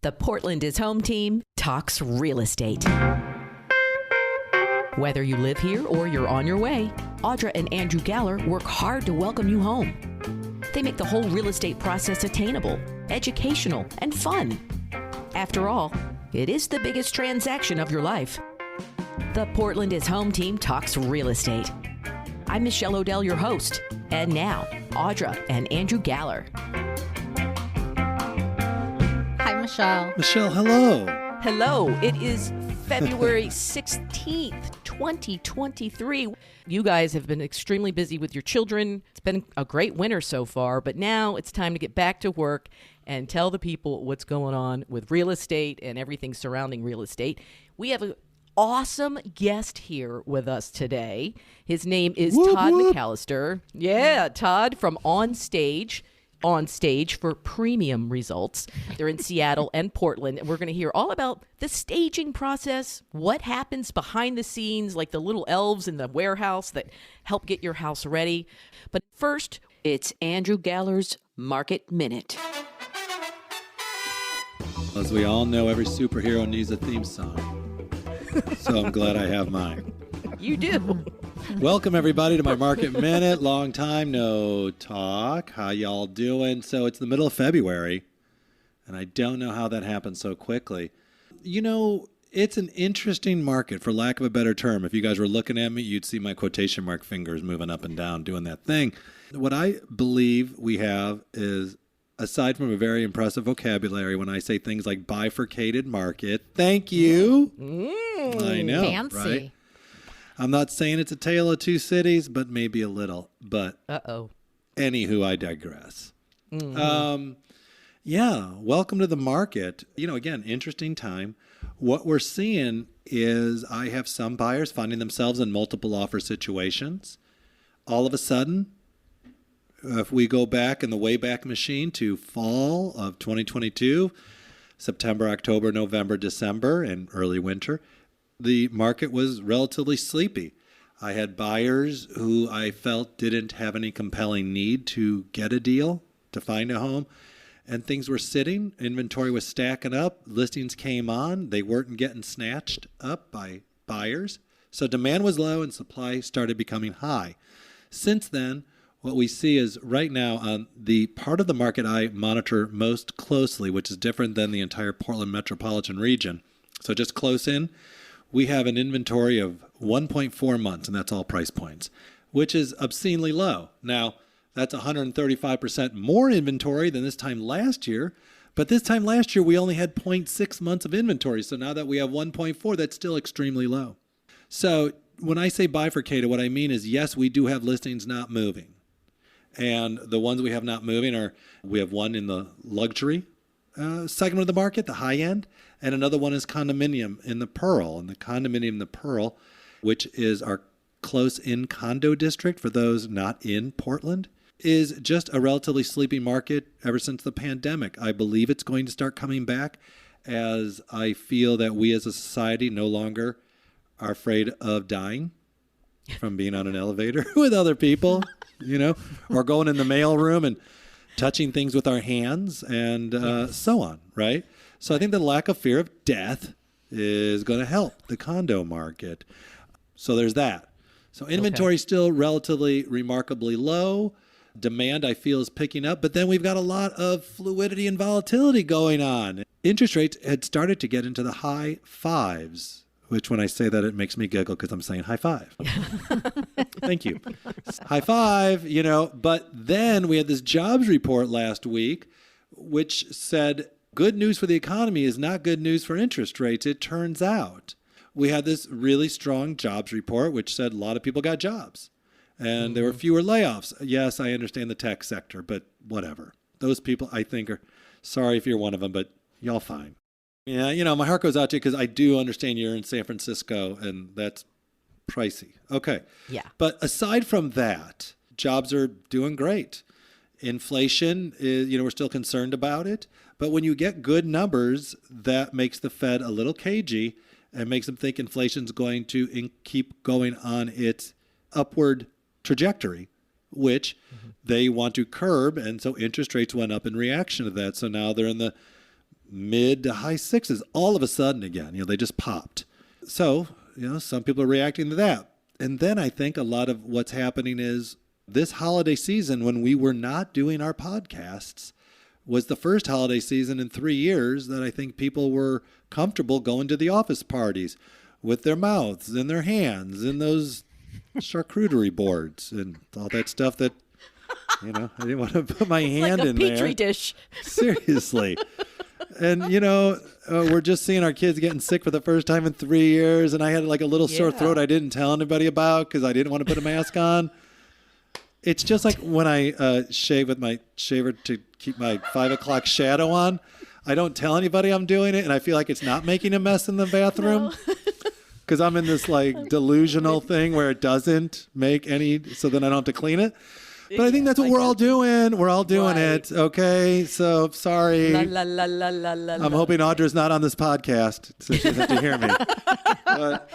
The Portland is Home team talks real estate. Whether you live here or you're on your way, Audra and Andrew Galler work hard to welcome you home. They make the whole real estate process attainable, educational, and fun. After all, it is the biggest transaction of your life. The Portland is Home team talks real estate. I'm Michelle Odell, your host. And now, Audra and Andrew Galler. Hi, Michelle. Michelle, hello. Hello. It is February 16th, 2023. You guys have been extremely busy with your children. It's been a great winter so far, but now it's time to get back to work and tell the people what's going on with real estate and everything surrounding real estate. We have an awesome guest here with us today. His name is Todd McAllister. Yeah, Todd from OnStage for premium results. They're in Seattle and Portland, and we're going to hear all about the staging process, what happens behind the scenes, like the little elves in the warehouse that help get your house ready. But first, it's Andrew Galler's Market Minute. As we all know, every superhero needs a theme song. So I'm glad I have mine. You do. Welcome, everybody, to my Market Minute. Long time no talk. How y'all doing? So it's the middle of February, and I don't know how that happened so quickly. You know, it's an interesting market, for lack of a better term. If you guys were looking at me, you'd see my quotation mark fingers moving up and down, doing that thing. What I believe we have is, aside from a very impressive vocabulary, when I say things like bifurcated market, thank you. I know, Fancy. right? I'm not saying it's a tale of two cities, but maybe a little. But anywho, I digress. Yeah, welcome to the market. You know, again, interesting time. What we're seeing is I have some buyers finding themselves in multiple offer situations. All of a sudden, if we go back in the Wayback Machine to fall of 2022, September, October, November, December, and early winter, the market was relatively sleepy. I had buyers who I felt didn't have any compelling need to get a deal, to find a home, and things were sitting. Inventory was stacking up. Listings came on. They weren't getting snatched up by buyers. So demand was low and supply started becoming high. Since then, what we see is right now on the part of the market I monitor most closely, which is different than the entire Portland metropolitan region. So just close in, we have an inventory of 1.4 months, and that's all price points, which is obscenely low. Now, that's 135% more inventory than this time last year, but this time last year we only had 0.6 months of inventory. So now that we have 1.4, that's still extremely low. So when I say bifurcated, what I mean is, yes, we do have listings not moving. And the ones we have not moving are, we have one in the luxury segment of the market, the high end, and another one is condominium in the Pearl. And the condominium in the Pearl, which is our close-in condo district for those not in Portland, is just a relatively sleepy market ever since the pandemic. I believe it's going to start coming back as I feel that we as a society no longer are afraid of dying from being on an elevator with other people, you know, or going in the mailroom and touching things with our hands and so on, right? So I think the lack of fear of death is going to help the condo market. So there's that. So inventory is still relatively remarkably low. Demand, I feel, is picking up. But then we've got a lot of fluidity and volatility going on. Interest rates had started to get into the high fives, which when I say that, it makes me giggle because I'm saying high five. Thank you. High five, you know. But then we had this jobs report last week, which said good news for the economy is not good news for interest rates, it turns out. We had this really strong jobs report, which said a lot of people got jobs. And there were fewer layoffs. Yes, I understand the tech sector, but whatever. Those people, I think, are sorry if you're one of them, but y'all fine. Yeah, you know, my heart goes out to you because I do understand you're in San Francisco, and that's pricey. Okay. Yeah. But aside from that, jobs are doing great. Inflation is, you know, we're still concerned about it. But when you get good numbers, that makes the Fed a little cagey and makes them think inflation's going to keep going on its upward trajectory, which they want to curb. And so interest rates went up in reaction to that. So now they're in the mid to high sixes all of a sudden again. They just popped. So, some people are reacting to that. And then I think a lot of what's happening is this holiday season, when we were not doing our podcasts, was the first holiday season in 3 years that I think people were comfortable going to the office parties with their mouths and their hands and those charcuterie boards and all that stuff that, I didn't want to put my hand in there. Like a petri dish. Seriously. And, we're just seeing our kids getting sick for the first time in 3 years. And I had like a little sore throat I didn't tell anybody about because I didn't want to put a mask on. It's just like when I shave with my shaver to keep my 5 o'clock shadow on. I don't tell anybody I'm doing it, and I feel like it's not making a mess in the bathroom because I'm in this like delusional thing where it doesn't make any, so then I don't have to clean it. But I think that's what we're all doing. We're all doing it. Okay. So sorry. I'm hoping Audra's not on this podcast, so she doesn't have to hear me. But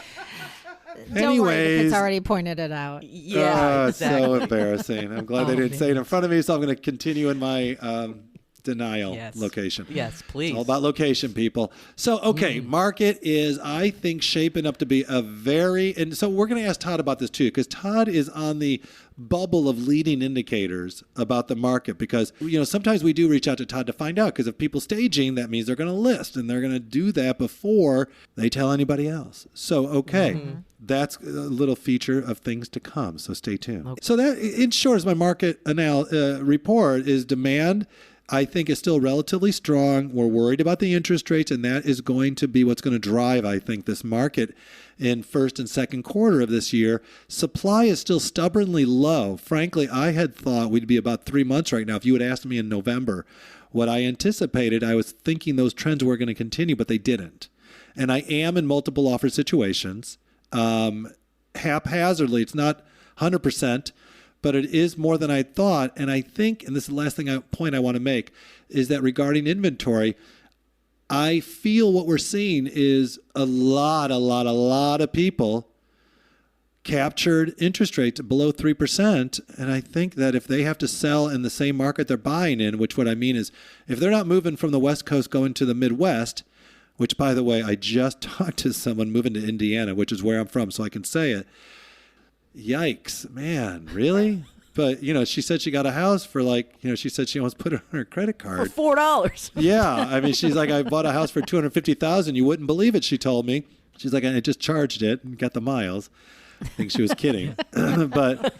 Don't worry, the kids already pointed it out. Yeah, exactly. So embarrassing. I'm glad they didn't say it in front of me, so I'm going to continue in my denial location. Yes, please. It's all about location, people. So, okay, market is, I think, shaping up to be and so we're going to ask Todd about this too, because Todd is on the bubble of leading indicators about the market, because, sometimes we do reach out to Todd to find out, because if people staging, that means they're going to list, and they're going to do that before they tell anybody else. So, okay, that's a little feature of things to come, so stay tuned. Okay. So that, in short, is my market report is demand, I think, is still relatively strong. We're worried about the interest rates, and that is going to be what's going to drive, I think, this market in first and second quarter of this year. Supply is still stubbornly low. Frankly, I had thought we'd be about 3 months right now. If you had asked me in November what I anticipated, I was thinking those trends were going to continue, but they didn't. And I am in multiple offer situations. Haphazardly, it's not 100%. But it is more than I thought. And I think, and this is the last point I want to make, is that regarding inventory, I feel what we're seeing is a lot of people captured interest rates below 3%. And I think that if they have to sell in the same market they're buying in, which what I mean is if they're not moving from the West Coast going to the Midwest, which, by the way, I just talked to someone moving to Indiana, which is where I'm from, so I can say it. Yikes, man, really? But, she said she got a house for she said she almost put it on her credit card. For $4. Yeah. I mean, she's like, I bought a house for $250,000. You wouldn't believe it, she told me. She's like, I just charged it and got the miles. I think she was kidding. But,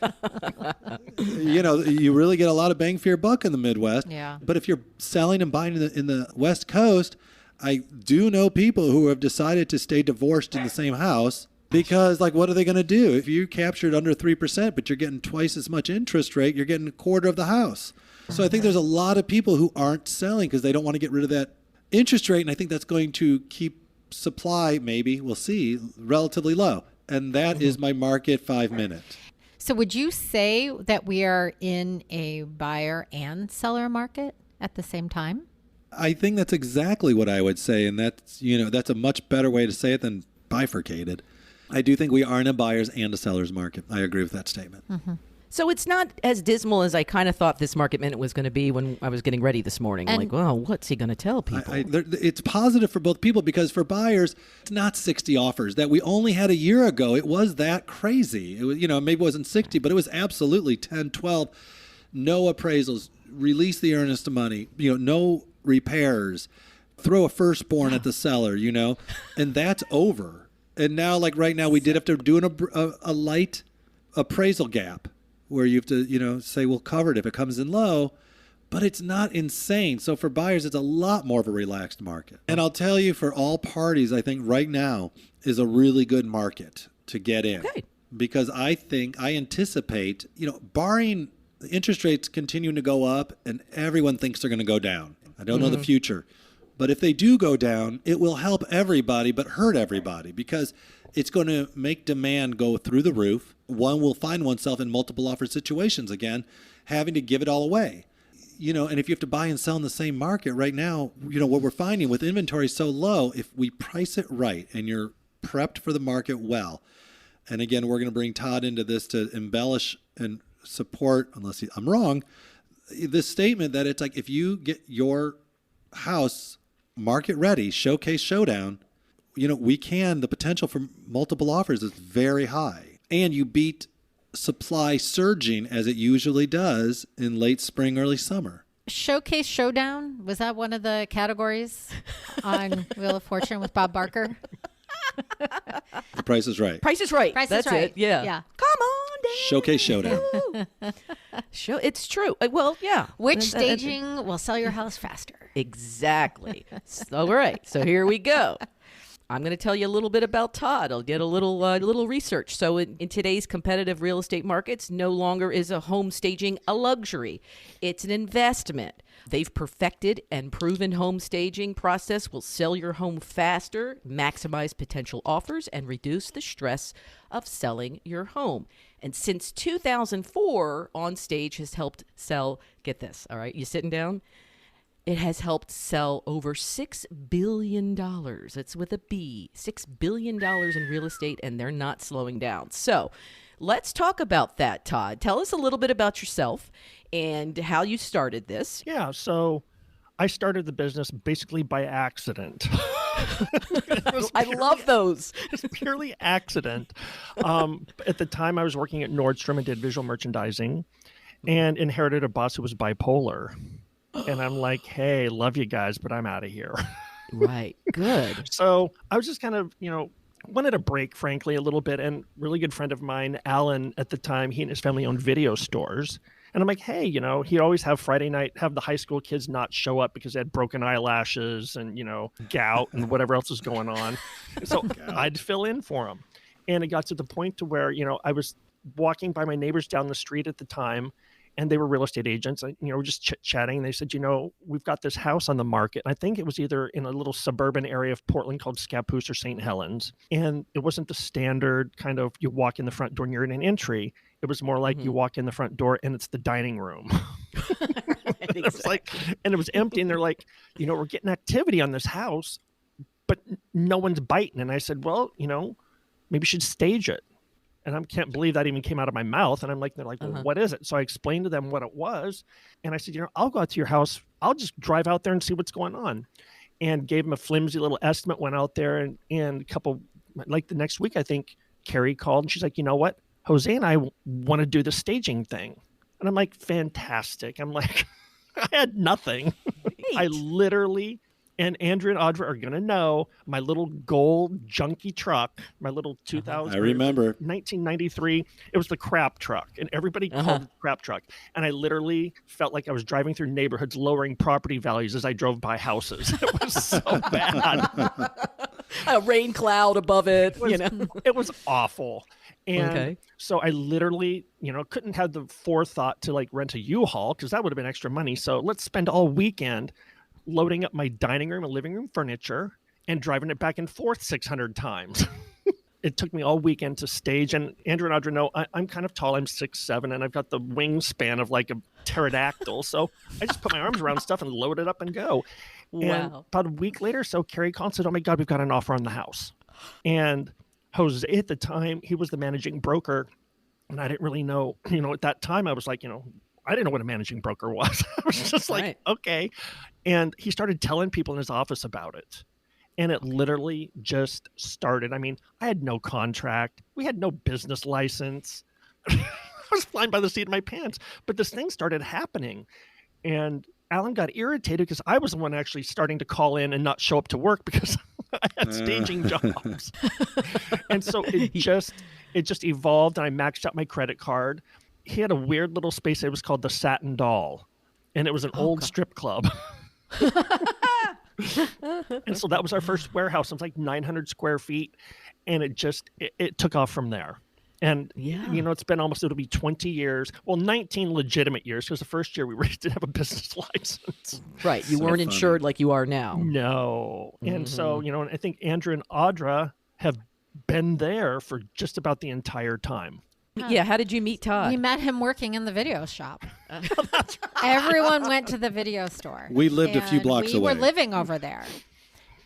you really get a lot of bang for your buck in the Midwest. Yeah. But if you're selling and buying in the West Coast, I do know people who have decided to stay divorced in the same house. Because, what are they going to do? If you captured under 3%, but you're getting twice as much interest rate, you're getting a quarter of the house. So I think there's a lot of people who aren't selling because they don't want to get rid of that interest rate. And I think that's going to keep supply, maybe, we'll see, relatively low. And that is my market 5 minute. So would you say that we are in a buyer and seller market at the same time? I think that's exactly what I would say. And that's, that's a much better way to say it than bifurcated. I do think we are in a buyer's and a seller's market. I agree with that statement. Mm-hmm. So it's not as dismal as I kind of thought this market minute was going to be when I was getting ready this morning. I'm like, well, what's he going to tell people? It's positive for both people because for buyers, it's not 60 offers that we only had a year ago. It was that crazy. It was, maybe it wasn't 60, but it was absolutely 10, 12, no appraisals, release the earnest money, no repairs, throw a firstborn at the seller, and that's over. And now, right now, we did have to do a light appraisal gap where you have to, say, we'll cover it if it comes in low, but it's not insane. So for buyers, it's a lot more of a relaxed market. And I'll tell you, for all parties, I think right now is a really good market to get in. Okay. Because I anticipate, barring the interest rates continuing to go up and everyone thinks they're going to go down. I don't know the future. But if they do go down, it will help everybody but hurt everybody because it's going to make demand go through the roof. One will find oneself in multiple offer situations again, having to give it all away. And if you have to buy and sell in the same market right now, what we're finding with inventory so low, if we price it right and you're prepped for the market well, and again, we're going to bring Todd into this to embellish and support, unless I'm wrong, this statement that it's like if you get your house market ready, showcase showdown, the potential for multiple offers is very high. And you beat supply surging as it usually does in late spring, early summer. Showcase Showdown, was that one of the categories on Wheel of Fortune with Bob Barker? The Price is Right. Price is Right. Price That's is Right. it. Yeah. Come on down. Showcase Showdown. It's true. Well, yeah. Which staging will sell your house faster? Exactly. All right. So here we go. I'm going to tell you a little bit about Todd. I'll get a little research. So in today's competitive real estate markets, no longer is a home staging a luxury. It's an investment. They've perfected and proven home staging process will sell your home faster, maximize potential offers, and reduce the stress of selling your home. And since 2004, OnStage has helped sell, get this, all right, you sitting down? It has helped sell over $6 billion. It's with a B. $6 billion in real estate, and they're not slowing down. So let's talk about that, Todd. Tell us a little bit about yourself and how you started this. Yeah, so I started the business basically by accident. I love those. It's purely accident. At the time, I was working at Nordstrom and did visual merchandising and inherited a boss who was bipolar. And I'm like, hey, love you guys, but I'm out of here. Right. Good. So I was just kind of, wanted a break, frankly, a little bit. And really good friend of mine, Alan, at the time, he and his family owned video stores. And I'm like, hey, he'd always have Friday night, have the high school kids not show up because they had broken eyelashes and, gout and whatever else was going on. So I'd fill in for them. And it got to the point to where, I was walking by my neighbors down the street at the time, and they were real estate agents. We're just chit-chatting. They said, we've got this house on the market. And I think it was either in a little suburban area of Portland called Scappoose or St. Helens. And it wasn't the standard kind of you walk in the front door and you're in an entry. It was more like you walk in the front door and it's the dining room. It was and it was empty. And they're like, we're getting activity on this house, but no one's biting. And I said, well, maybe you should stage it. And I can't believe that even came out of my mouth. And they're like, well, what is it? So I explained to them what it was. And I said, I'll go out to your house. I'll just drive out there and see what's going on. And gave them a flimsy little estimate, went out there and the next week, I think Carrie called and she's like, you know what? Jose and I want to do the staging thing. And I'm like, fantastic. I'm like, I had nothing. I literally... And Andrew and Audra are going to know my little gold junky truck, my little 2000. I remember. 1993. It was the crap truck. And everybody called it the crap truck. And I literally felt like I was driving through neighborhoods lowering property values as I drove by houses. It was so bad. A rain cloud above it, It was awful. And so I literally, couldn't have the forethought to rent a U-Haul because that would have been extra money. So let's spend all weekend loading up my dining room and living room furniture and driving it back and forth 600 times. It took me all weekend to stage. And Andrew and Audra know I'm kind of tall. I'm 6'7", and I've got the wingspan of like a pterodactyl. So I just put my arms around stuff and load it up and go. Wow. And about a week later, so Carrie called and said, oh my God, we've got an offer on the house. And Jose at the time, he was the managing broker. And I didn't really know, at that time I was like, I didn't know what a managing broker was. I was just like, okay. And he started telling people in his office about it. And it literally just started. I mean, I had no contract. We had no business license. I was flying by the seat of my pants. But this thing started happening. And Alan got irritated because I was the one actually starting to call in and not show up to work because I had staging jobs. And so it just evolved, and I maxed out my credit card. He had a weird little space. It was called the Satin Doll, and it was an old strip club. And so that was our first warehouse. It was like 900 square feet, and it took off from there. And, it'll be 20 years. Well, 19 legitimate years, because the first year we really didn't have a business license. Right. You weren't insured like you are now. No. And so, I think Andrew and Audra have been there for just about the entire time. Yeah. How did you meet Todd? We met him working in the video shop. Everyone went to the video store. We lived a few blocks away. We were living over there.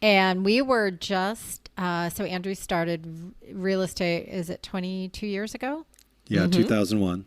And we were just, so Andrew started real estate, is it 22 years ago? Yeah, 2001.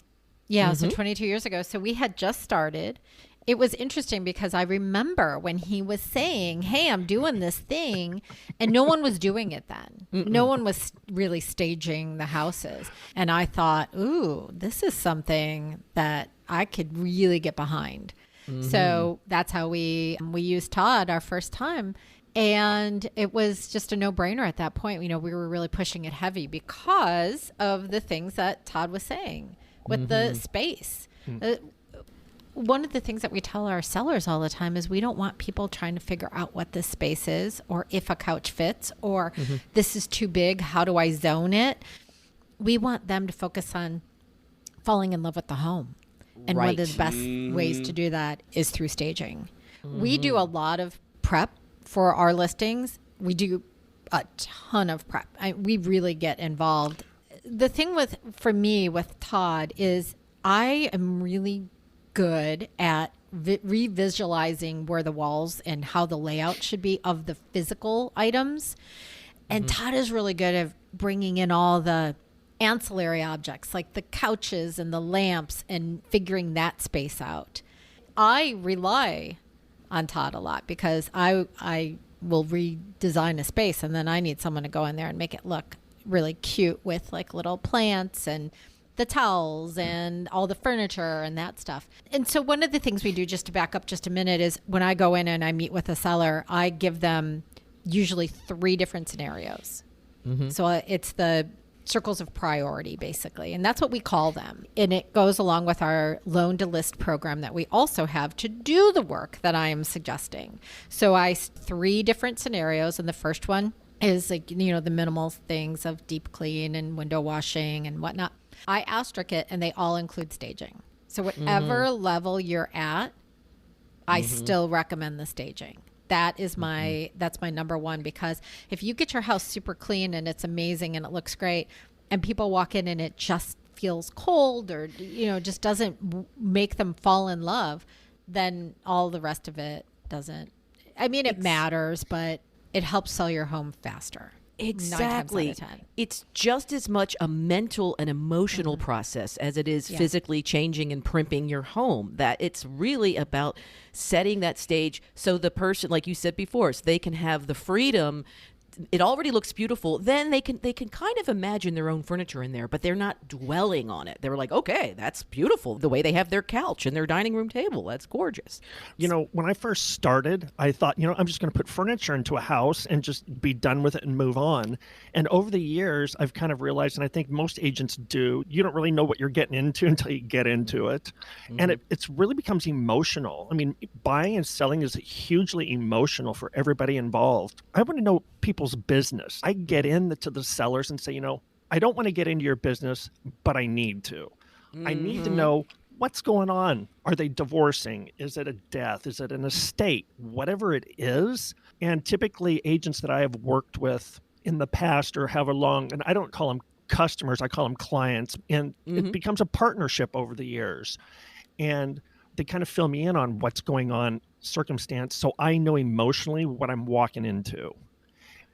Yeah, so 22 years ago. So we had just started, It was interesting because I remember when he was saying, hey, I'm doing this thing, and no one was doing it then. No one was really staging the houses. And I thought, ooh, this is something that I could really get behind. So that's how we used Todd our first time. And it was just a no-brainer at that point. You know, we were really pushing it heavy because of the things that Todd was saying with the space. One of the things that we tell our sellers all the time is we don't want people trying to figure out what this space is, or if a couch fits, or this is too big, how do I zone it? We want them to focus on falling in love with the home. And one of the best ways to do that is through staging. We do a lot of prep for our listings. We do a ton of prep. We really get involved. The thing for me with Todd is I am really good at revisualizing where the walls and how the layout should be of the physical items. And Todd is really good at bringing in all the ancillary objects like the couches and the lamps and figuring that space out. I rely on Todd a lot because I will redesign a space and then I need someone to go in there and make it look really cute with like little plants and the towels and all the furniture and that stuff. And so one of the things we do, just to back up just a minute, is when I go in and I meet with a seller, I give them usually 3 different scenarios. So it's the circles of priority, basically. And that's what we call them. And it goes along with our loan to list program that we also have to do the work that I am suggesting. So 3 different scenarios. And the first one is like, you know, the minimal things of deep clean and window washing and whatnot. I asterisk it and they all include staging. So whatever level you're at, I still recommend the staging. That is that's my number one, because if you get your house super clean and it's amazing and it looks great and people walk in and it just feels cold or, you know, just doesn't make them fall in love, then all the rest of it doesn't. I mean, it matters, but it helps sell your home faster. Exactly. 9 times out of 10. It's just as much a mental and emotional process as it is physically changing and primping your home. That it's really about setting that stage so the person, like you said before, so they can have the freedom. It already looks beautiful. Then they can kind of imagine their own furniture in there, but they're not dwelling on it. They're like, okay, that's beautiful. The way they have their couch and their dining room table, that's gorgeous. You know, when I first started, I thought, you know, I'm just going to put furniture into a house and just be done with it and move on. And over the years, I've kind of realized, and I think most agents do, you don't really know what you're getting into until you get into it. And it's really becomes emotional. I mean, buying and selling is hugely emotional for everybody involved. I want to know people's business. I get into the sellers and say, you know, I don't want to get into your business, but I need to. I need to know what's going on. Are they divorcing? Is it a death? Is it an estate? Whatever it is. And typically agents that I have worked with in the past or have and I don't call them customers, I call them clients. And it becomes a partnership over the years. And they kind of fill me in on what's going on, circumstance, so I know emotionally what I'm walking into.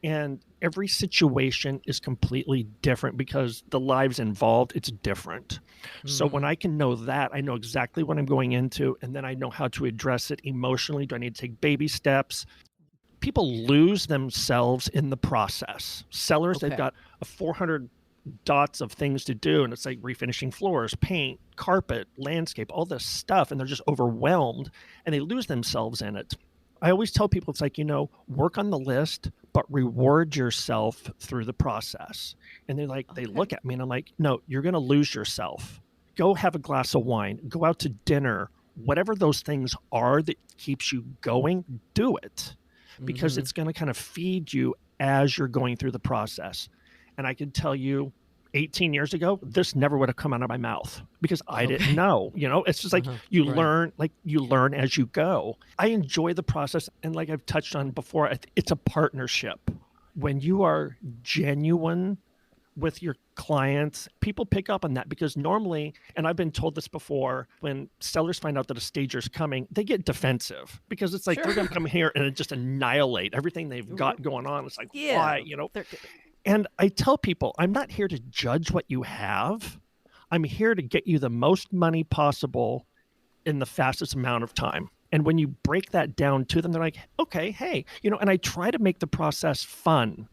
And every situation is completely different because the lives involved, it's different. So when I can know that, I know exactly what I'm going into, and then I know how to address it emotionally. Do I need to take baby steps? People lose themselves in the process. Sellers, they've got 400 dots of things to do, and it's like refinishing floors, paint, carpet, landscape, all this stuff, and they're just overwhelmed, and they lose themselves in it. I always tell people, it's like, you know, work on the list, but reward yourself through the process. And they're like, they look at me and I'm like, no, you're going to lose yourself. Go have a glass of wine, go out to dinner, whatever those things are that keeps you going, do it, because it's going to kind of feed you as you're going through the process. And I can tell you, 18 years ago, this never would have come out of my mouth because I didn't know. You know, it's just like you learn as you go. I enjoy the process. And like I've touched on before, it's a partnership. When you are genuine with your clients, people pick up on that because normally, and I've been told this before, when sellers find out that a stager's coming, they get defensive because it's like they're going to come here and just annihilate everything they've got going on. It's like, why, you know? And I tell people, I'm not here to judge what you have. I'm here to get you the most money possible in the fastest amount of time. And when you break that down to them, they're like, okay, hey, and I try to make the process fun,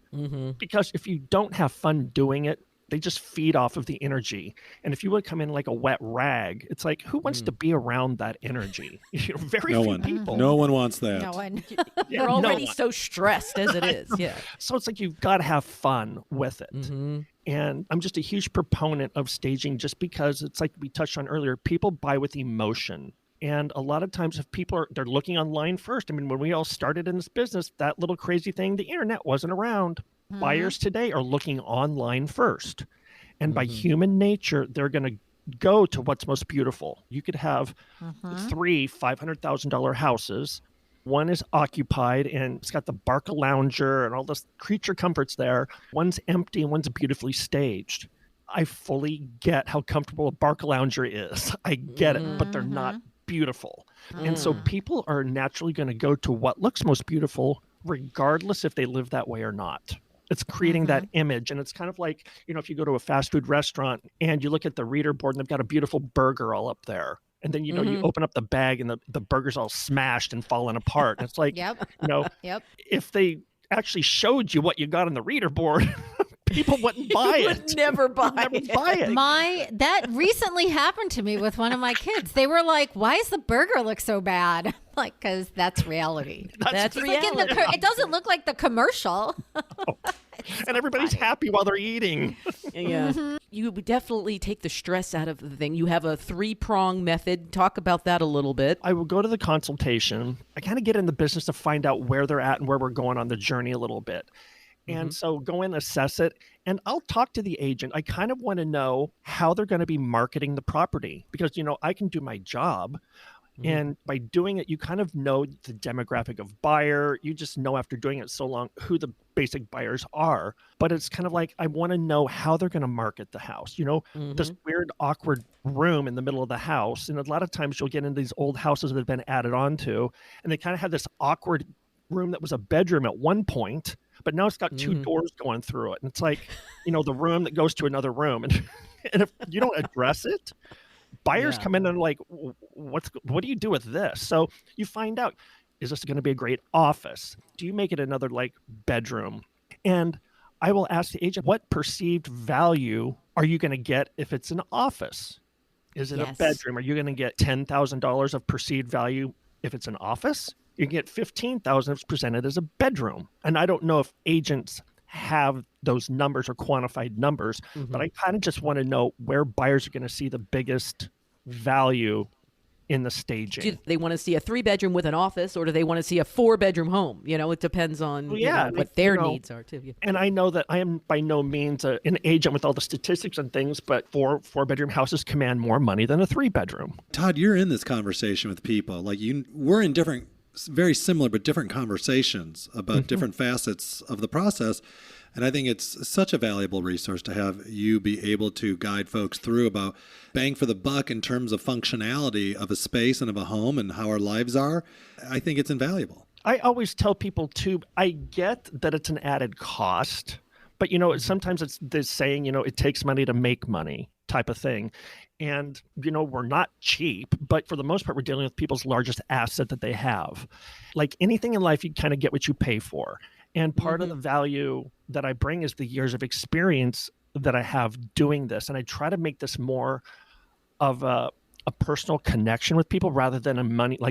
because if you don't have fun doing it, they just feed off of the energy. And if you would come in like a wet rag, it's like, who wants to be around that energy? Very few people. No one wants that. No one. You're already so stressed as it is. Yeah. So it's like you've got to have fun with it. And I'm just a huge proponent of staging, just because it's like we touched on earlier, people buy with emotion. And a lot of times if people they're looking online first. I mean, when we all started in this business, that little crazy thing, the internet wasn't around. Buyers today are looking online first. And by human nature, they're going to go to what's most beautiful. You could have 3 $500,000 houses. One is occupied and it's got the Barca lounger and all this creature comforts there. One's empty and one's beautifully staged. I fully get how comfortable a Barca lounger is. I get it, but they're not beautiful. And so people are naturally going to go to what looks most beautiful, regardless if they live that way or not. It's creating that image. And it's kind of like, if you go to a fast food restaurant and you look at the reader board and they've got a beautiful burger all up there. And then, you open up the bag and the burger's all smashed and falling apart. And it's like, if they actually showed you what you got on the reader board, people wouldn't buy it. Would never buy it. That recently happened to me with one of my kids. They were like, why does the burger look so bad? Like, because that's reality. That's reality. It doesn't look like the commercial. And everybody's happy while they're eating. Yeah. You would definitely take the stress out of the thing. You have a 3-prong method. Talk about that a little bit. I will go to the consultation. I kind of get in the business to find out where they're at and where we're going on the journey a little bit. And so go in, assess it, and I'll talk to the agent. I kind of want to know how they're going to be marketing the property because, I can do my job. And by doing it, you kind of know the demographic of buyer. You just know after doing it so long who the basic buyers are. But it's kind of like, I want to know how they're going to market the house. This weird, awkward room in the middle of the house. And a lot of times you'll get into these old houses that have been added onto, and they kind of have this awkward room that was a bedroom at one point, but now it's got 2 doors going through it. And it's like, the room that goes to another room. And if you don't address it, buyers come in and like, what do you do with this? So you find out, is this going to be a great office? Do you make it another like bedroom? And I will ask the agent, what perceived value are you going to get if it's an office? Is it a bedroom? Are you going to get $10,000 of perceived value if it's an office? You can get $15,000 if it's presented as a bedroom. And I don't know if agents have those numbers or quantified numbers, but I kind of just want to know where buyers are going to see the biggest value in the staging. Do they want to see a 3-bedroom with an office, or do they want to see a 4-bedroom home? It depends on what their needs are too. Yeah. And I know that I am by no means an agent with all the statistics and things, but 4-bedroom houses command more money than a 3-bedroom. Todd, you're in this conversation with people. Like we're in different, very similar but different conversations about different facets of the process. And I think it's such a valuable resource to have you be able to guide folks through about bang for the buck in terms of functionality of a space and of a home and how our lives are. I think it's invaluable. I always tell people too, I get that it's an added cost, but sometimes it's this saying, it takes money to make money type of thing. And, we're not cheap, but for the most part, we're dealing with people's largest asset that they have. Like anything in life, you kind of get what you pay for. And part of the value that I bring is the years of experience that I have doing this. And I try to make this more of a personal connection with people rather than a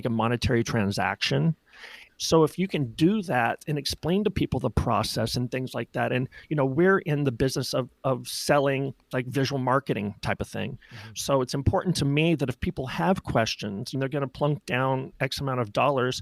monetary transaction. So if you can do that and explain to people the process and things like that, and we're in the business of selling like visual marketing type of thing. So it's important to me that if people have questions and they're going to plunk down X amount of dollars,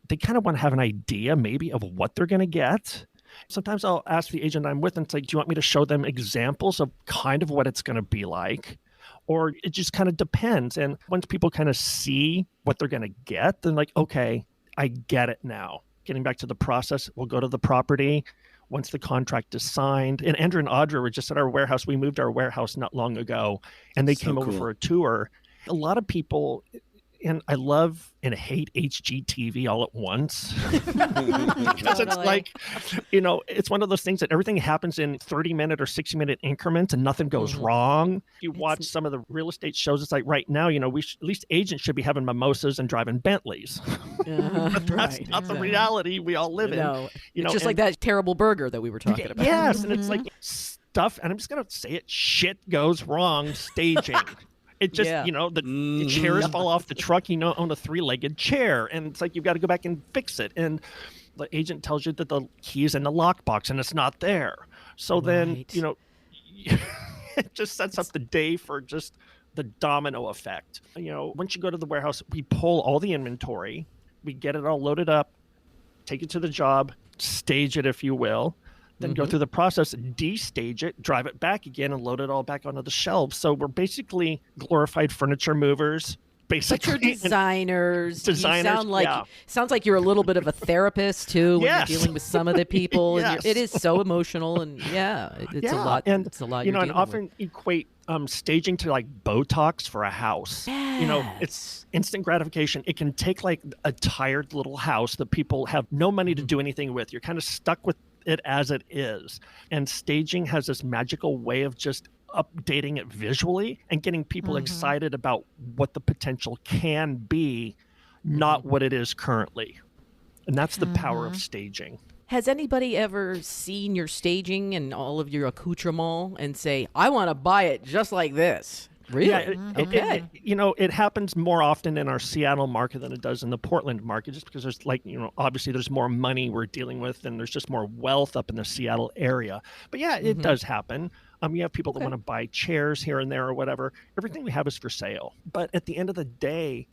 they kind of want to have an idea maybe of what they're going to get. Sometimes I'll ask the agent I'm with and say, do you want me to show them examples of kind of what it's going to be like? Or it just kind of depends. And once people kind of see what they're going to get, then like, okay, I get it now. Getting back to the process, we'll go to the property once the contract is signed. And Andrew and Audra were just at our warehouse. We moved our warehouse not long ago, and they came over for a tour. A lot of people and I love and hate HGTV all at once. Because it's like, it's one of those things that everything happens in 30-minute or 60-minute increments and nothing goes wrong. You watch some of the real estate shows, it's like right now, at least agents should be having mimosas and driving Bentleys. But that's not the reality we all live in. It's just like that terrible burger that we were talking about. Yes, and it's like stuff, and I'm just going to say it, shit goes wrong staging. It just, the chairs fall off the truck, on a 3-legged chair. And it's like, you've got to go back and fix it. And the agent tells you that the key is in the lockbox and it's not there. So then, it just sets up the day for just the domino effect. Once you go to the warehouse, we pull all the inventory, we get it all loaded up, take it to the job, stage it, if you will. Then go through the process, destage it, drive it back again, and load it all back onto the shelves. So we're basically glorified furniture movers. Basically, but you're designers. You sound like you're a little bit of a therapist too when you're dealing with some of the people. Yes. And it is so emotional, and it's a lot. And it's a lot. And often equate staging to like Botox for a house. Yes. It's instant gratification. It can take like a tired little house that people have no money to do anything with. You're kind of stuck with it as it is, and staging has this magical way of just updating it visually and getting people excited about what the potential can be, not what it is currently. And that's the power of staging. Has anybody ever seen your staging and all of your accoutrement and say, I want to buy it just like this? Really? Yeah, it happens more often in our Seattle market than it does in the Portland market, just because there's obviously there's more money we're dealing with and there's just more wealth up in the Seattle area. But it does happen. You have people that want to buy chairs here and there or whatever. Everything we have is for sale. But at the end of the day,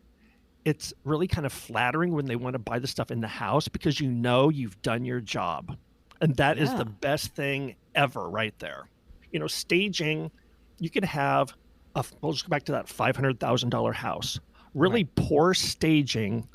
it's really kind of flattering when they want to buy the stuff in the house because you've done your job. And that is the best thing ever right there. Staging, you could have we'll just go back to that $500,000 house. Really poor staging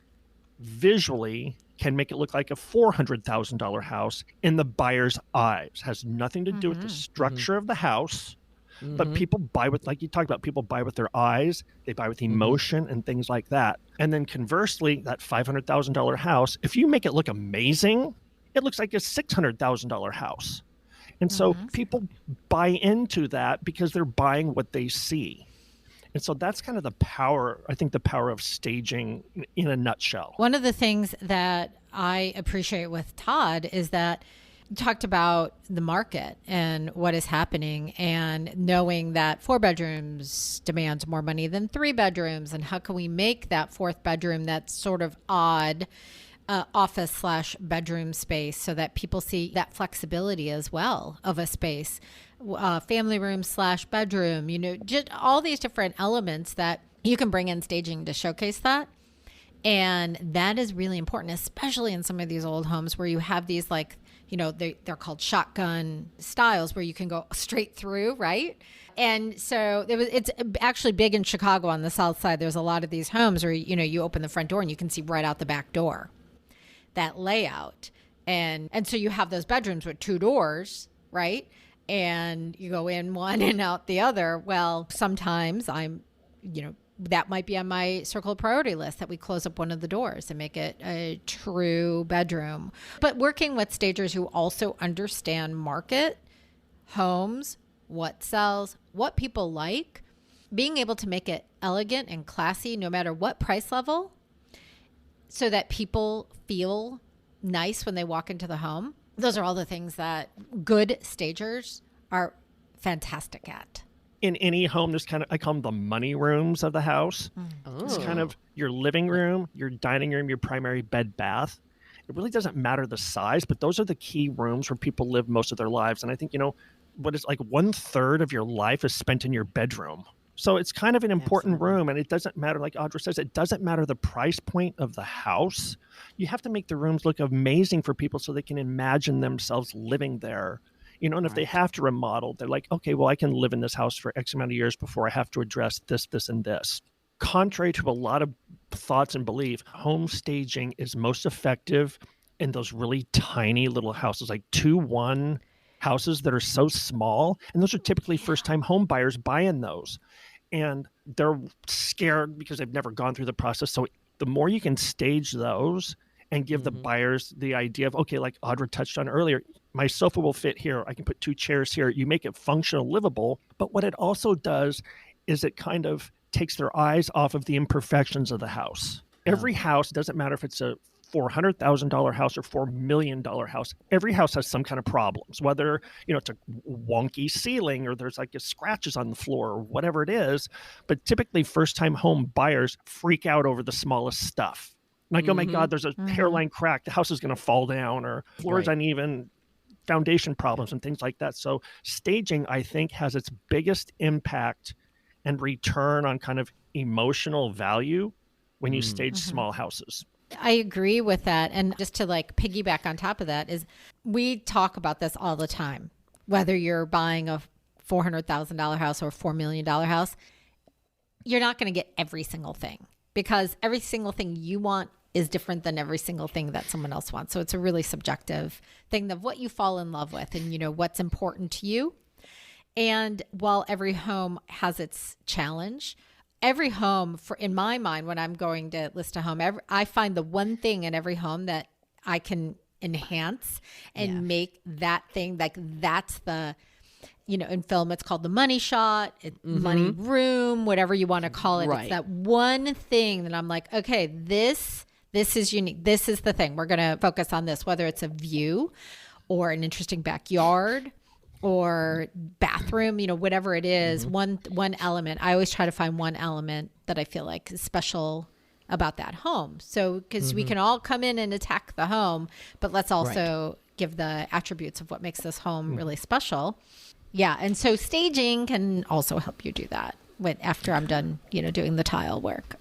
visually can make it look like a $400,000 house in the buyer's eyes. Has nothing to do with the structure of the house, but people buy with, like you talked about, people buy with their eyes, they buy with emotion and things like that. And then conversely, that $500,000 house, if you make it look amazing, it looks like a $600,000 house. And so people buy into that because they're buying what they see. And so that's kind of the power of staging in a nutshell. One of the things that I appreciate with Todd is that you talked about the market and what is happening and knowing that 4 bedrooms demands more money than 3 bedrooms. And how can we make that 4th bedroom that's sort of odd office/bedroom space so that people see that flexibility as well of a space, family room/bedroom, just all these different elements that you can bring in staging to showcase that. And that is really important, especially in some of these old homes where you have these they're called shotgun styles where you can go straight through, right? And so it's actually big in Chicago on the south side. There's a lot of these homes where, you open the front door and you can see right out the back door. That layout. And so you have those bedrooms with 2 doors, right? And you go in one and out the other. Well, sometimes that might be on my circle of priority list that we close up one of the doors and make it a true bedroom. But working with stagers who also understand market, homes, what sells, what people like, being able to make it elegant and classy no matter what price level, so that people feel nice when they walk into the home. Those are all the things that good stagers are fantastic at. In any home, there's I call them the money rooms of the house. It's kind of your living room, your dining room, your primary bed, bath. It really doesn't matter the size, but those are the key rooms where people live most of their lives. And I think, what is like 1/3 of your life is spent in your bedroom. So it's kind of an important room, and it doesn't matter, like Audra says, it doesn't matter the price point of the house. You have to make the rooms look amazing for people so they can imagine themselves living there. And if they have to remodel, they're like, okay, well, I can live in this house for X amount of years before I have to address this, this, and this. Contrary to a lot of thoughts and belief, home staging is most effective in those really tiny little houses, like 2-1 houses that are so small. And those are typically first-time home buyers buying those. and they're scared because they've never gone through the process. So the more you can stage those and give the buyers the idea of, okay, like Audra touched on earlier, my sofa will fit here. I can put 2 chairs here. You make it functional, livable. But what it also does is it kind of takes their eyes off of the imperfections of the house. Every house, doesn't matter if it's a $400,000 house or $4 million house, every house has some kind of problems, whether, it's a wonky ceiling or there's like scratches on the floor or whatever it is. But typically first-time home buyers freak out over the smallest stuff. Like, oh my God, there's a hairline crack. The house is going to fall down, or floors uneven, foundation problems and things like that. So staging, I think, has its biggest impact and return on kind of emotional value when you stage small houses. I agree with that. And just to like piggyback on top of that is we talk about this all the time, whether you're buying a $400,000 house or $4 million house, you're not going to get every single thing, because every single thing you want is different than every single thing that someone else wants. So it's a really subjective thing of what you fall in love with and, what's important to you. And while every home has its challenge, every home, in my mind, when I'm going to list a home, I find the one thing in every home that I can enhance and make that thing, like that's the, in film, it's called the money shot, money room, whatever you want to call it. Right. It's that one thing that I'm like, okay, this is unique. This is the thing. We're going to focus on this, whether it's a view or an interesting backyard or bathroom, whatever it is, one element. I always try to find one element that I feel like is special about that home. So, because we can all come in and attack the home, but let's also give the attributes of what makes this home really special. Yeah. And so staging can also help you do that after I'm done, doing the tile work.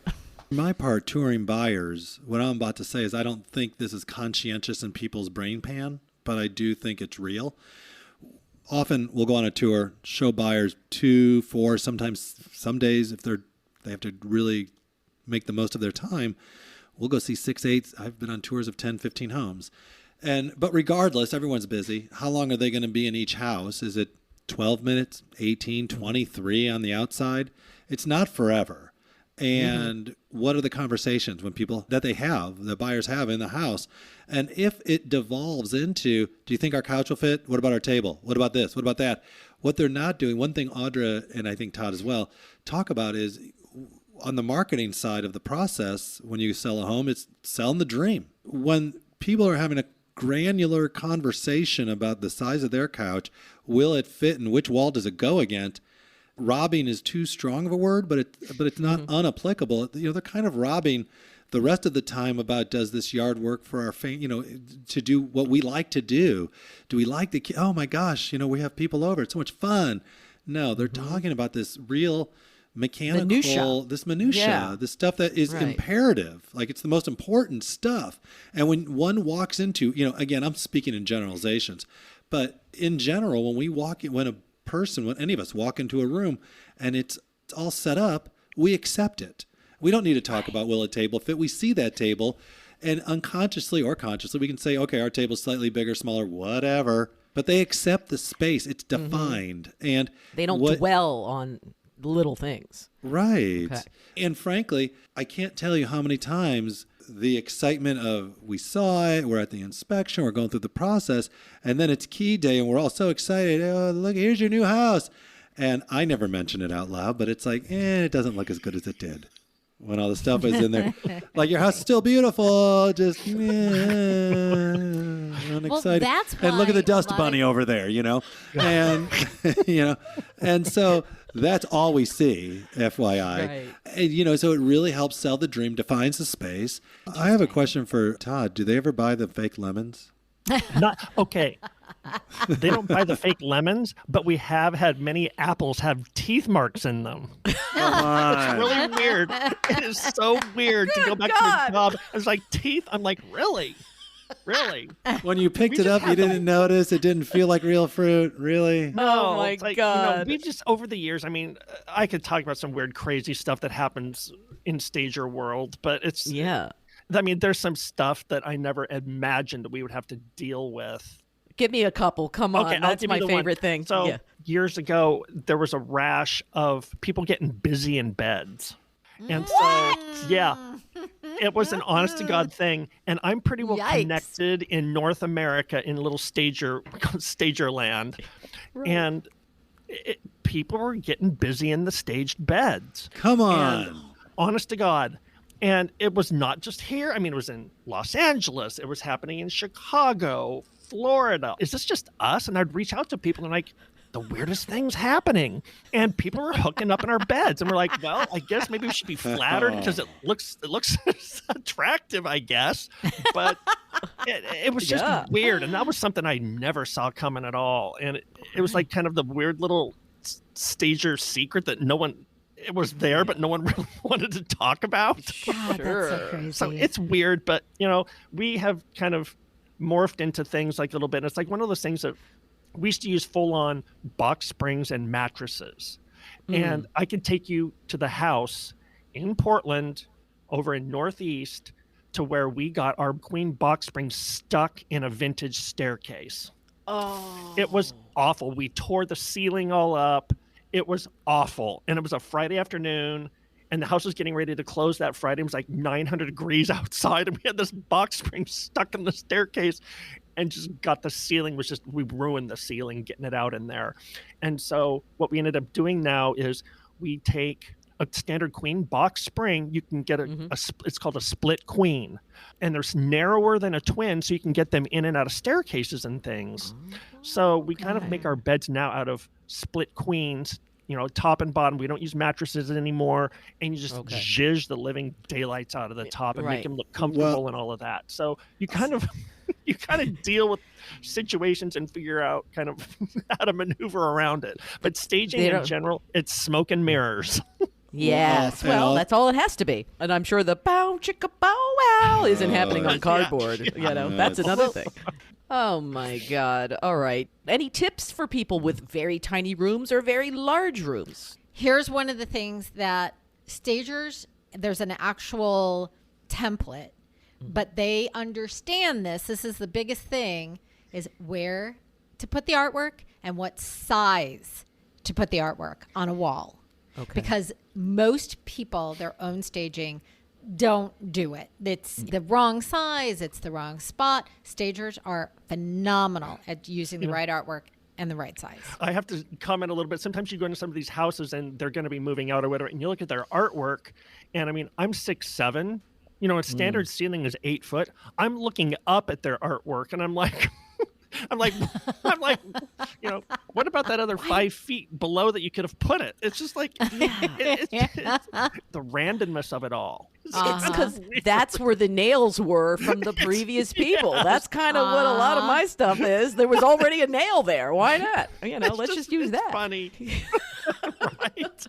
For my part, touring buyers, what I'm about to say is I don't think this is conscientious in people's brain pan, but I do think it's real. Often we'll go on a tour, show buyers 2, 4, sometimes some days if they have to really make the most of their time, we'll go see 6, 8. I've been on tours of 10, 15 homes. But regardless, everyone's busy. How long are they going to be in each house? Is it 12 minutes, 18, 23 on the outside? It's not forever. And what are the conversations the buyers have in the house? And if it devolves into, do you think our couch will fit? What about our table? What about this? What about that? What they're not doing, one thing Audra and I think Todd as well talk about is on the marketing side of the process, when you sell a home, it's selling the dream. When people are having a granular conversation about the size of their couch, will it fit and which wall does it go against? Robbing is too strong of a word, but it's not unapplicable. They're kind of robbing the rest of the time about, does this yard work for our to do what we like to do? Do we like oh my gosh, we have people over. It's so much fun. No, they're talking about this real mechanical, minutia, this stuff that is imperative. Like it's the most important stuff. And when one walks into, again, I'm speaking in generalizations, but in general, when any of us walk into a room and it's all set up, we accept it. We don't need to talk about will a table fit. We see that table and unconsciously or consciously we can say, okay, our table's slightly bigger, smaller, whatever. But they accept the space. It's defined. And they don't dwell on little things. Right. Okay. And frankly, I can't tell you how many times the excitement of we saw it, we're at the inspection, we're going through the process, and then it's key day and we're all so excited. Oh, look, here's your new house. And I never mention it out loud, but it's like, it doesn't look as good as it did when all the stuff is in there. Like, your house is still beautiful, just unexcited. That's why and look at the dust bunny over there, and and so that's all we see, FYI. Right. And, so it really helps sell the dream, defines the space. I have a question for Todd. Do they ever buy the fake lemons? Not okay. They don't buy the fake lemons, but we have had many apples have teeth marks in them. It's really weird. It is so weird to go back to the job. It's like teeth. I'm like, really? Really? When you picked it up, you didn't notice? It didn't feel like real fruit? Really? Oh, my God. We've just, over the years, I could talk about some weird, crazy stuff that happens in stager world, but it's... Yeah. There's some stuff that I never imagined that we would have to deal with Give me a couple. Come on. Okay, I'll That's give my you the one. favorite thing. So Yeah. years ago, there was a rash of people getting busy in beds. And so, yeah, it was an honest to God thing. And I'm pretty well Yikes. connected in North America in little stager land. Right. And people were getting busy in the staged beds. Come And on. honest to God. And it was not just here. I mean, it was in Los Angeles. It was happening in Chicago, Florida. Is this just us? And I'd reach out to people and like, the weirdest things happening. And people were hooking up in our beds. And we're like, well, I guess maybe we should be flattered because it looks attractive, I guess. But it was just weird. And that was something I never saw coming at all. And it was like kind of the weird little stager secret that it was there, but no one really wanted to talk about. God, that's so crazy. So it's weird, but we have kind of morphed into things like a little bit. And it's like one of those things that we used to use full-on box springs and mattresses. And I could take you to the house in Portland over in Northeast to where we got our queen box spring stuck in a vintage staircase. Oh. It was awful. We tore the ceiling all up. It was awful. And it was a Friday afternoon, and the house was getting ready to close that Friday. It was like 900 degrees outside, and we had this box spring stuck in the staircase and just got the ceiling we ruined the ceiling getting it out in there. And so what we ended up doing now is we take a standard queen box spring. You can get it's called a split queen, and they're narrower than a twin, so you can get them in and out of staircases and things. So we kind of make our beds now out of split queens, top and bottom. We don't use mattresses anymore, and you just zhizh the living daylights out of the top and make them look comfortable and all of that. So you kind of deal with situations and figure out kind of how to maneuver around it. But staging in general, it's smoke and mirrors. Yes. Well, that's all it has to be. And I'm sure the bow chicka bow wow isn't happening on cardboard. That's another thing. Oh my God. All right. Any tips for people with very tiny rooms or very large rooms? Here's one of the things that stagers, there's an actual template, but they understand this. This is the biggest thing, is where to put the artwork and what size to put the artwork on a wall. Okay. Because most people, their own staging, don't do it. It's the wrong size. It's the wrong spot. Stagers are phenomenal at using the right artwork and the right size. I have to comment a little bit. Sometimes you go into some of these houses and they're going to be moving out or whatever, and you look at their artwork, and I mean, I'm 6'7". A standard ceiling is 8 foot. I'm looking up at their artwork, and I'm like, what about that other 5 feet below that you could have put it? It's just like it's the randomness of it all. It's because that's where the nails were from the previous people. That's kind of what a lot of my stuff is. There was already a nail there. Why not? Let's just use that. Funny, right?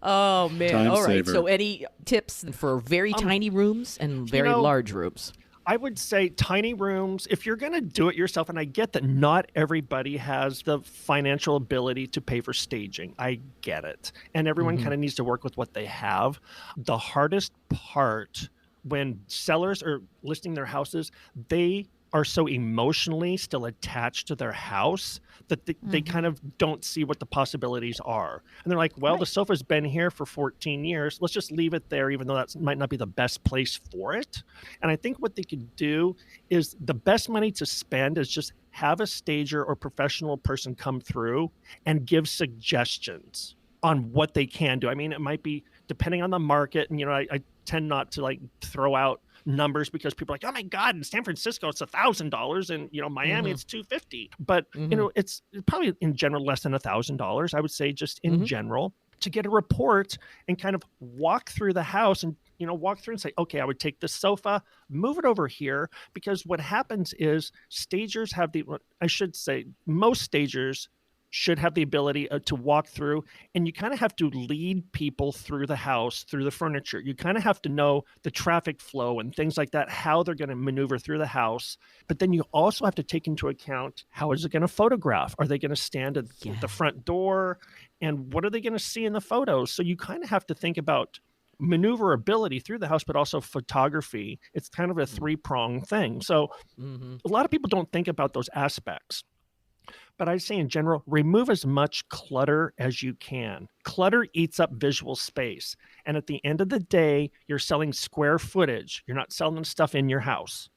Oh man! Time all right. saver. So, any tips for very tiny rooms and very large rooms? I would say tiny rooms, if you're going to do it yourself, and I get that not everybody has the financial ability to pay for staging. I get it. And everyone kind of needs to work with what they have. The hardest part when sellers are listing their houses, they are so emotionally still attached to their house that they kind of don't see what the possibilities are. And they're like, well, the sofa's been here for 14 years. Let's just leave it there, even though that might not be the best place for it. And I think what they could do is the best money to spend is just have a stager or professional person come through and give suggestions on what they can do. I mean, it might be depending on the market. And, I tend not to throw out numbers because people are like, oh my God, in San Francisco it's $1,000, and Miami it's $250. But it's probably in general less than $1,000. I would say just in general, to get a report and kind of walk through the house and walk through and say, okay, I would take this sofa, move it over here, because what happens is stagers have most stagers should have the ability to walk through, and you kind of have to lead people through the house, through the furniture. You kind of have to know the traffic flow and things like that, how they're going to maneuver through the house. But then you also have to take into account, how is it going to photograph? Are they going to stand at the front door? And what are they going to see in the photos? So you kind of have to think about maneuverability through the house, but also photography. It's kind of a three-pronged thing. So a lot of people don't think about those aspects. But I'd say in general, remove as much clutter as you can. Clutter eats up visual space. And at the end of the day, you're selling square footage. You're not selling stuff in your house.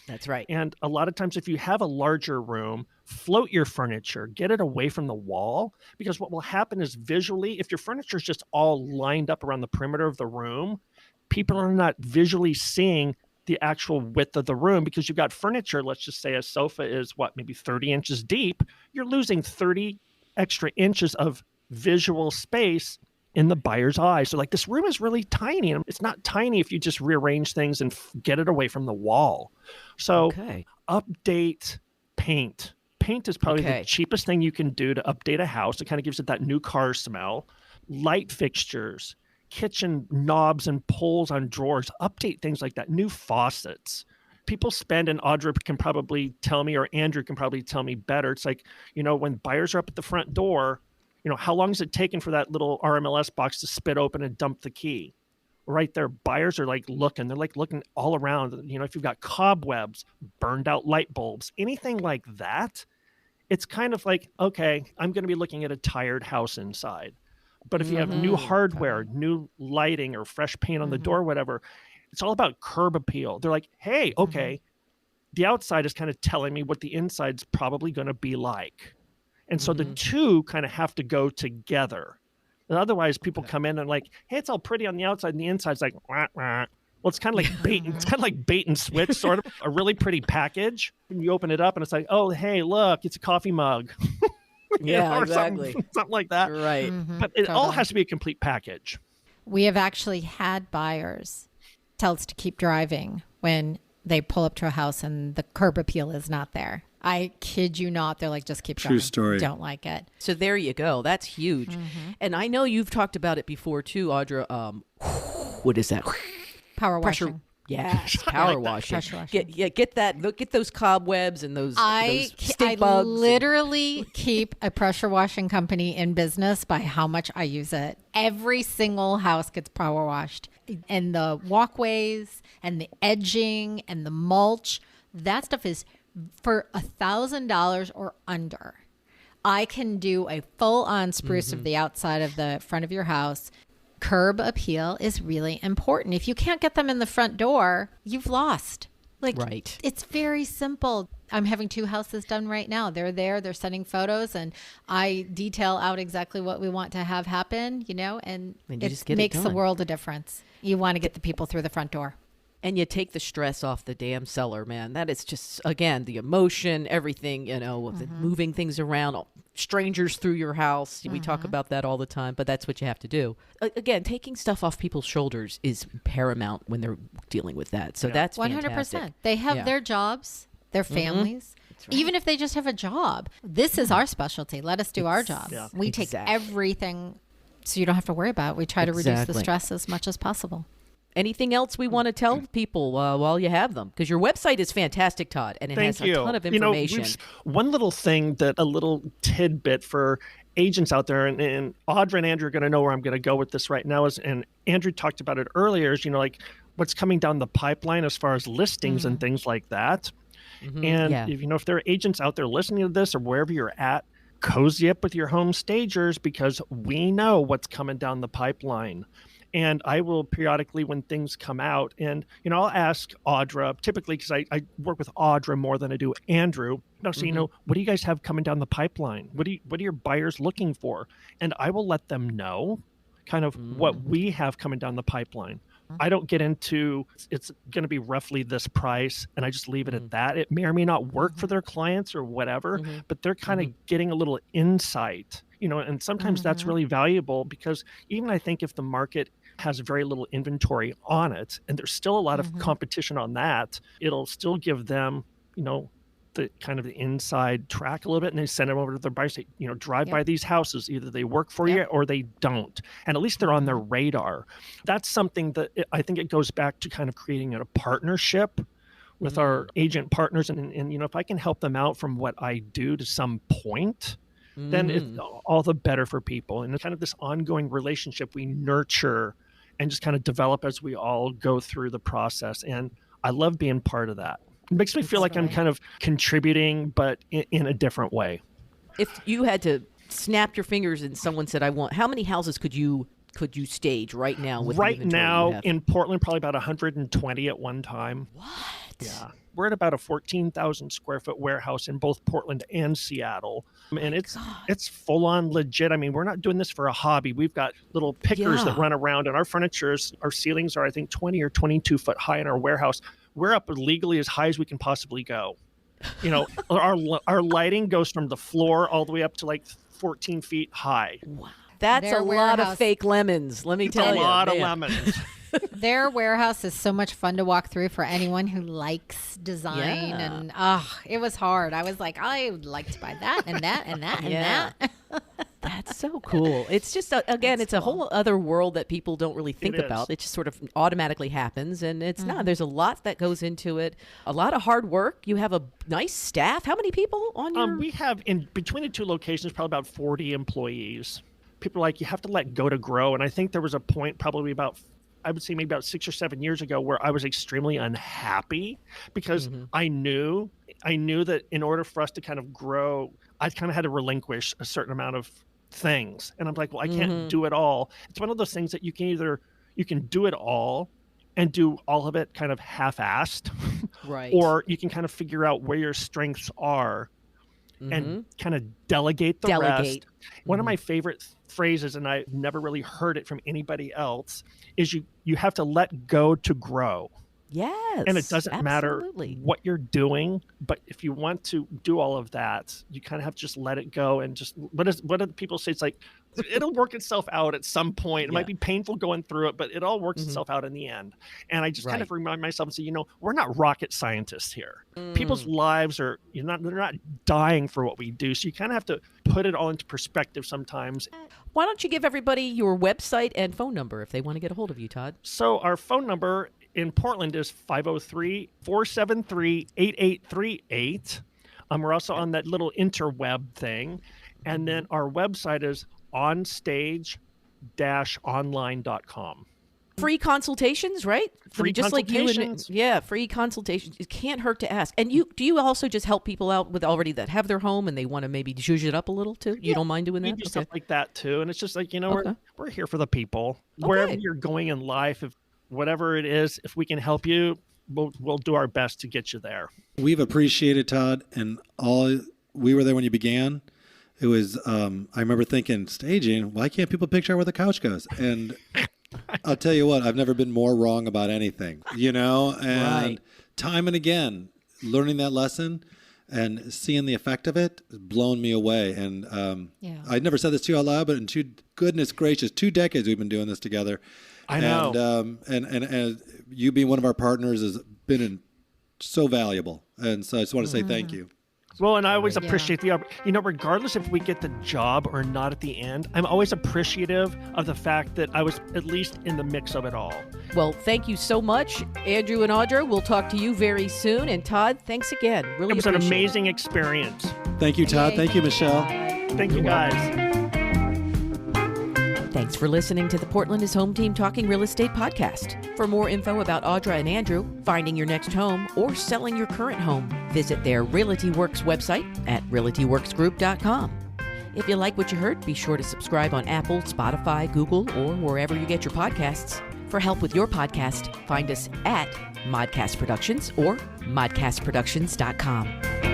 That's right. And a lot of times, if you have a larger room, float your furniture, get it away from the wall. Because what will happen is visually, if your furniture is just all lined up around the perimeter of the room, people are not visually seeing the actual width of the room, because you've got furniture. Let's just say a sofa is maybe 30 inches deep. You're losing 30 extra inches of visual space in the buyer's eye. So like, this room is really tiny, and it's not tiny if you just rearrange things and get it away from the wall. So update paint. Paint is probably the cheapest thing you can do to update a house. It kind of gives it that new car smell. Light fixtures, kitchen knobs and pulls on drawers, update things like that. New faucets. People spend, and Audra can probably tell me, or Andrew can probably tell me better. It's like, when buyers are up at the front door, how long is it taking for that little RMLS box to spit open and dump the key? Right there, buyers are looking. They're looking all around. If you've got cobwebs, burned out light bulbs, anything like that, it's kind of like, okay, I'm going to be looking at a tired house inside. But if you have new hardware, new lighting, or fresh paint on the door, whatever, it's all about curb appeal. They're like, hey, okay, the outside is kind of telling me what the inside's probably going to be like. And so the two kind of have to go together. And otherwise, people come in and like, hey, it's all pretty on the outside, and the inside's like, wah, wah. Well, it's kind of like bait. It's kind of like bait and switch, sort of a really pretty package. And you open it up, and it's like, oh, hey, look, it's a coffee mug. Yeah, exactly. Something like that. Right. But it all has to be a complete package. We have actually had buyers tell us to keep driving when they pull up to a house and the curb appeal is not there. I kid you not. They're like, just keep True going. story. Don't like it. So there you go. That's huge. And I know you've talked about it before too, Audra. What is that? Power Pressure. washing. Yeah, power washing. Pressure washing. Get those cobwebs and those I stink bugs. literally keep a pressure washing company in business by how much I use it. Every single house gets power washed, and the walkways and the edging and the mulch. That stuff is for $1,000 or under. I can do a full-on spruce of the outside of the front of your house. Curb appeal is really important. If you can't get them in the front door, you've lost. Right. It's very simple. I'm having 2 houses done right now. They're there, they're sending photos, and I detail out exactly what we want to have happen, and it makes the world a difference. You want to get the people through the front door. And you take the stress off the damn seller, man. That is just, again, the emotion, everything, the moving things around, strangers through your house. We talk about that all the time, but that's what you have to do. Again, taking stuff off people's shoulders is paramount when they're dealing with that. So that's 100%. fantastic. They have their jobs, their families. Right. Even if they just have a job, this is our specialty. Let us do our job. Yeah. We take everything so you don't have to worry about it. We try to reduce the stress as much as possible. Anything else we want to tell people while you have them? Because your website is fantastic, Todd, and it has a ton of information. One little thing, a little tidbit for agents out there, and Audra and Andrew are going to know where I'm going to go with this right now, and Andrew talked about it earlier, is, like what's coming down the pipeline as far as listings and things like that. And if there are agents out there listening to this or wherever you're at, cozy up with your home stagers, because we know what's coming down the pipeline. And I will periodically, when things come out, and, I'll ask Audra, typically because I work with Audra more than I do Andrew. So, what do you guys have coming down the pipeline? What are your buyers looking for? And I will let them know kind of what we have coming down the pipeline. I don't get into, it's going to be roughly this price, and I just leave it at that. It may or may not work for their clients or whatever, but they're kind of getting a little insight, and sometimes that's really valuable, because even I think if the market has very little inventory on it, and there's still a lot of competition on that, it'll still give them, the kind of the inside track a little bit, and they send them over to their buyers, say, drive by these houses. Either they work for you or they don't. And at least they're on their radar. That's something that I think it goes back to kind of creating a partnership with our agent partners. And if I can help them out from what I do to some point, then it's all the better for people. And it's kind of this ongoing relationship we nurture and just kind of develop as we all go through the process. And I love being part of that. It makes me feel like I'm kind of contributing, but in a different way. If you had to snap your fingers and someone said, how many houses could you stage right now? Right now in Portland, probably about 120 at one time. What? Yeah. We're at about a 14,000 square foot warehouse in both Portland and Seattle. And it's full on legit. I mean, we're not doing this for a hobby. We've got little pickers that run around, and our ceilings are, I think, 20 or 22 foot high in our warehouse. We're up legally as high as we can possibly go. You know, our lighting goes from the floor all the way up to like 14 feet high. Wow. That's a lot of fake lemons, let me tell you. A lot of lemons. Their warehouse is so much fun to walk through for anyone who likes design. And it was hard. I was like, I would like to buy that and that and that and that. That's so cool. It's just, again, it's a whole other world that people don't really think about. It just sort of automatically happens. And it's not. There's a lot that goes into it. A lot of hard work. You have a nice staff. How many people on your... We have, in between the two locations, probably about 40 employees. People are like, you have to let go to grow. And I think there was a point probably I would say maybe about 6 or 7 years ago where I was extremely unhappy because I knew that in order for us to kind of grow, I kind of had to relinquish a certain amount of things. And I'm like, well, I can't do it all. It's one of those things that you can do it all and do all of it kind of half-assed. Right. Or you can kind of figure out where your strengths are and kind of delegate the rest. One of my favorite phrases, and I've never really heard it from anybody else, is you have to let go to grow. Yes. And it doesn't matter what you're doing, but if you want to do all of that, you kind of have to just let it go and just what do people say? It's like it'll work itself out at some point. It might be painful going through it, but it all works itself out in the end. And I just kind of remind myself and say, we're not rocket scientists here. People's lives they're not dying for what we do. So you kind of have to put it all into perspective sometimes. Why don't you give everybody your website and phone number if they want to get a hold of you, Todd? So our phone number in Portland is 503-473-8838. We're also on that little interweb thing. And then our website is onstage-online.com. Free consultations, right? Free consultations. Free consultations. It can't hurt to ask. And do you also just help people out with already that have their home and they want to maybe zhuzh it up a little too? You don't mind doing that? We do stuff like that too. And it's just like, we're here for the people. Wherever you're going in life, if whatever it is, if we can help you, we'll do our best to get you there. We've appreciated, Todd, and we were there when you began. It was, I remember thinking, staging, why can't people picture where the couch goes? And I'll tell you what, I've never been more wrong about anything, and time and again, learning that lesson and seeing the effect of it has blown me away. And I'd never said this to you out loud, but goodness gracious, 2 decades we've been doing this together. I know. And you being one of our partners has been so valuable. And so I just want to say thank you. Well, and I always appreciate regardless if we get the job or not at the end, I'm always appreciative of the fact that I was at least in the mix of it all. Well, thank you so much, Andrew and Audra. We'll talk to you very soon. And Todd, thanks again. Really, it was an amazing experience. Thank you, Todd. Thank you, Michelle. Thank you, guys. Thanks for listening to the Portland is Home Team Talking Real Estate podcast. For more info about Audra and Andrew, finding your next home, or selling your current home, visit their Realty Works website at realtyworksgroup.com. If you like what you heard, be sure to subscribe on Apple, Spotify, Google, or wherever you get your podcasts. For help with your podcast, find us at Modcast Productions or modcastproductions.com.